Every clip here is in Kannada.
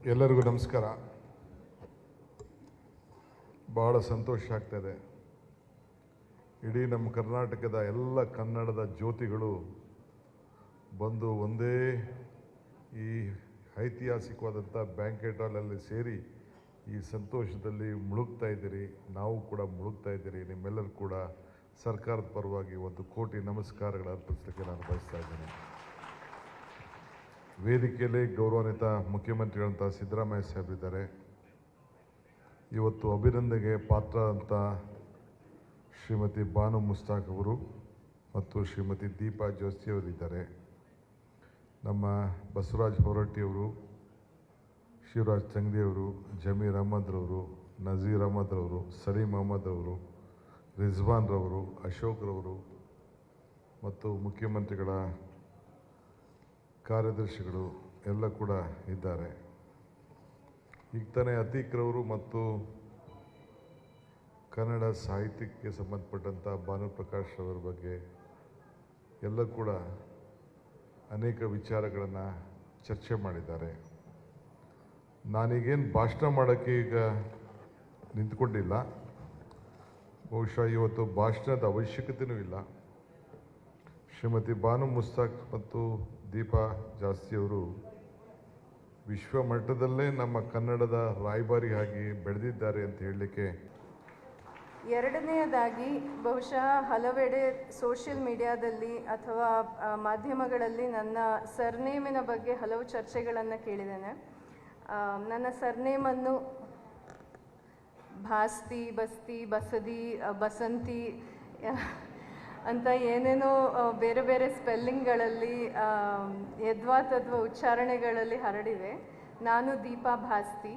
ಎಲ್ಲರಿಗೂ ನಮಸ್ಕಾರ. ಬಹಳ ಸಂತೋಷ ಆಗ್ತದೆ. ಇಡೀ ನಮ್ಮ ಕರ್ನಾಟಕದ ಎಲ್ಲ ಕನ್ನಡದ ಜ್ಯೋತಿಗಳು ಬಂದು ಒಂದೇ ಈ ಐತಿಹಾಸಿಕವಾದಂಥ ಬ್ಯಾಂಕೆಟ್ ಹಾಲಲ್ಲಿ ಸೇರಿ ಈ ಸಂತೋಷದಲ್ಲಿ ಮುಳುಗ್ತಾ ಇದ್ದೀರಿ. ನಾವು ಕೂಡ ಮುಳುಗ್ತಾ ಇದ್ದೀರಿ. ನಿಮ್ಮೆಲ್ಲರೂ ಕೂಡ ಸರ್ಕಾರದ ಪರವಾಗಿ 1 ಕೋಟಿ ನಮಸ್ಕಾರಗಳು ಅರ್ಪಿಸಲಿಕ್ಕೆ ನಾನು ಬಯಸ್ತಾ ಇದ್ದೇನೆ. ವೇದಿಕೆಯಲ್ಲಿ ಗೌರವಾನ್ವಿತ ಮುಖ್ಯಮಂತ್ರಿಗಳಂಥ ಸಿದ್ದರಾಮಯ್ಯ ಸಾಹೇಬರಿದ್ದಾರೆ. ಇವತ್ತು ಅಭಿನಂದನೆಗೆ ಪಾತ್ರ ಅಂತ ಶ್ರೀಮತಿ ಬಾನು ಮುಸ್ತಾಕ್ ಅವರು ಮತ್ತು ಶ್ರೀಮತಿ ದೀಪಾ ಜೋಶಿ ಅವರಿದ್ದಾರೆ. ನಮ್ಮ ಬಸವರಾಜ್ ಹೊರಟ್ಟಿಯವರು, ಶಿವರಾಜ್ ತಂಗಡಿಯವರು, ಜಮೀರ್ ಅಹಮದ್ ರವರು, ನಜೀರ್ ಅಹಮದ್ ರವರು, ಸಲೀಂ ಅಹಮದ್ ಅವರು, ರಿಜ್ವಾನ್ ರವರು, ಅಶೋಕ್ ರವರು ಮತ್ತು ಮುಖ್ಯಮಂತ್ರಿಗಳ ಕಾರ್ಯದರ್ಶಿಗಳು ಎಲ್ಲ ಕೂಡ ಇದ್ದಾರೆ. ಈಗ ತಾನೇ ಅತೀಕ್ರವರು ಮತ್ತು ಕನ್ನಡ ಸಾಹಿತ್ಯಕ್ಕೆ ಸಂಬಂಧಪಟ್ಟಂಥ ಭಾನುಪ್ರಕಾಶ್ ಅವರ ಬಗ್ಗೆ ಎಲ್ಲ ಕೂಡ ಅನೇಕ ವಿಚಾರಗಳನ್ನು ಚರ್ಚೆ ಮಾಡಿದ್ದಾರೆ. ನಾನೀಗೇನು ಭಾಷಣ ಮಾಡೋಕ್ಕೆ ಈಗ ನಿಂತ್ಕೊಂಡಿಲ್ಲ. ಬಹುಶಃ ಇವತ್ತು ಭಾಷಣದ ಅವಶ್ಯಕತೆಯೂ ಇಲ್ಲ. ಶ್ರೀಮತಿ ಬಾನು ಮುಸ್ತಾಕ್ ಮತ್ತು ದೀಪಾ ಜಾಸ್ತಿಯವರು ವಿಶ್ವಮಟ್ಟದಲ್ಲೇ ನಮ್ಮ ಕನ್ನಡದ ರಾಯಭಾರಿಯಾಗಿ ಬೆಳೆದಿದ್ದಾರೆ ಅಂತ ಹೇಳಲಿಕ್ಕೆ. ಎರಡನೆಯದಾಗಿ ಬಹುಶಃ ಹಲವೆಡೆ ಸೋಷಿಯಲ್ ಮೀಡಿಯಾದಲ್ಲಿ ಅಥವಾ ಮಾಧ್ಯಮಗಳಲ್ಲಿ ನನ್ನ ಸರ್ನೇಮಿನ ಬಗ್ಗೆ ಹಲವು ಚರ್ಚೆಗಳನ್ನು ಕೇಳಿದ್ದೇನೆ. ನನ್ನ ಸರ್ನೇಮನ್ನು ಭಾಸ್ತಿ, ಬಸ್ತಿ, ಬಸದಿ, ಬಸಂತಿ ಅಂತ ಏನೇನೋ ಬೇರೆ ಬೇರೆ ಸ್ಪೆಲ್ಲಿಂಗ್ಗಳಲ್ಲಿ ಯದ್ವಾತದ್ವ ಉಚ್ಚಾರಣೆಗಳಲ್ಲಿ ಹರಡಿವೆ. ನಾನು ದೀಪಾ ಭಾಸ್ತಿ.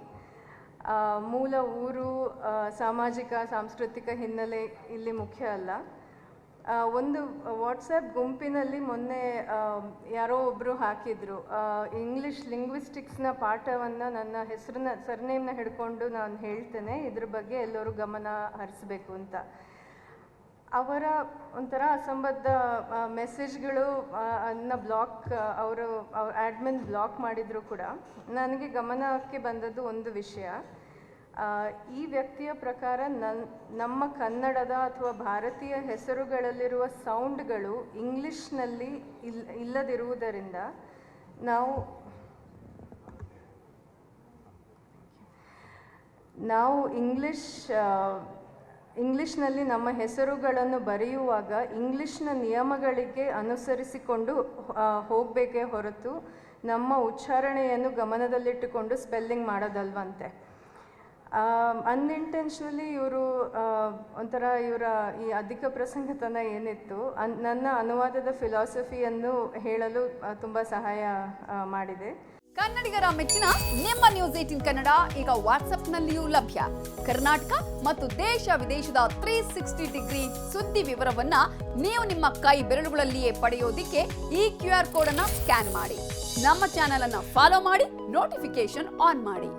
ಮೂಲ ಊರು, ಸಾಮಾಜಿಕ ಸಾಂಸ್ಕೃತಿಕ ಹಿನ್ನೆಲೆ ಇಲ್ಲಿ ಮುಖ್ಯ ಅಲ್ಲ. ಒಂದು ವಾಟ್ಸಪ್ ಗುಂಪಿನಲ್ಲಿ ಮೊನ್ನೆ ಯಾರೋ ಒಬ್ಬರು ಹಾಕಿದರು, ಇಂಗ್ಲೀಷ್ ಲಿಂಗ್ವಿಸ್ಟಿಕ್ಸ್ನ ಪಾಠವನ್ನು ನನ್ನ ಹೆಸರನ್ನ ಸರ್ನೇಮ್ನ ಹಿಡ್ಕೊಂಡು ನಾನು ಹೇಳ್ತೇನೆ, ಇದ್ರ ಬಗ್ಗೆ ಎಲ್ಲರೂ ಗಮನ ಹರಿಸಬೇಕು ಅಂತ. ಅವರ ಒಂಥರ ಅಸಂಬದ್ಧ ಮೆಸೇಜ್ಗಳು ಅನ್ನ ಬ್ಲಾಕ್ ಅವರು ಆಡ್ಮಿನ್ ಬ್ಲಾಕ್ ಮಾಡಿದರೂ ಕೂಡ ನನಗೆ ಗಮನಕ್ಕೆ ಬಂದದ್ದು ಒಂದು ವಿಷಯ. ಈ ವ್ಯಕ್ತಿಯ ಪ್ರಕಾರ ನಮ್ಮ ಕನ್ನಡದ ಅಥವಾ ಭಾರತೀಯ ಹೆಸರುಗಳಲ್ಲಿರುವ ಸೌಂಡ್ಗಳು ಇಂಗ್ಲೀಷ್ನಲ್ಲಿ ಇಲ್ಲದಿರುವುದರಿಂದ ನಾವು ಇಂಗ್ಲೀಷ್ನಲ್ಲಿ ನಮ್ಮ ಹೆಸರುಗಳನ್ನು ಬರೆಯುವಾಗ ಇಂಗ್ಲೀಷ್ನ ನಿಯಮಗಳಿಗೆ ಅನುಸರಿಸಿಕೊಂಡು ಹೋಗಬೇಕೇ ಹೊರತು ನಮ್ಮ ಉಚ್ಚಾರಣೆಯನ್ನು ಗಮನದಲ್ಲಿಟ್ಟುಕೊಂಡು ಸ್ಪೆಲ್ಲಿಂಗ್ ಮಾಡೋದಲ್ವಂತೆ. ಅನ್ಇಂಟೆನ್ಷನಲಿ ಇವರು ಒಂಥರ ಇವರ ಈ ಅಧಿಕ ಪ್ರಸಂಗತನ ಏನಿತ್ತು ನನ್ನ ಅನುವಾದದ ಫಿಲಾಸಫಿಯನ್ನು ಹೇಳಲು ತುಂಬ ಸಹಾಯ ಮಾಡಿದೆ. ಕನ್ನಡಿಗರ ಮೆಚ್ಚಿನ ನಿಮ್ಮ ನ್ಯೂಸ್ 18 ಕನ್ನಡ ಈಗ ವಾಟ್ಸ್ಆಪ್ನಲ್ಲಿಯೂ ಲಭ್ಯ. ಕರ್ನಾಟಕ ಮತ್ತು ದೇಶ ವಿದೇಶದ 360 ಡಿಗ್ರಿ ಸುದ್ದಿ ವಿವರವನ್ನ ನೀವು ನಿಮ್ಮ ಕೈ ಬೆರಳುಗಳಲ್ಲಿಯೇ ಪಡೆಯೋದಿಕ್ಕೆ ಈ QR ಕೋಡ್ ಅನ್ನು ಸ್ಕ್ಯಾನ್ ಮಾಡಿ. ನಮ್ಮ ಚಾನೆಲ್ ಅನ್ನು ಫಾಲೋ ಮಾಡಿ, ನೋಟಿಫಿಕೇಶನ್ ಆನ್ ಮಾಡಿ.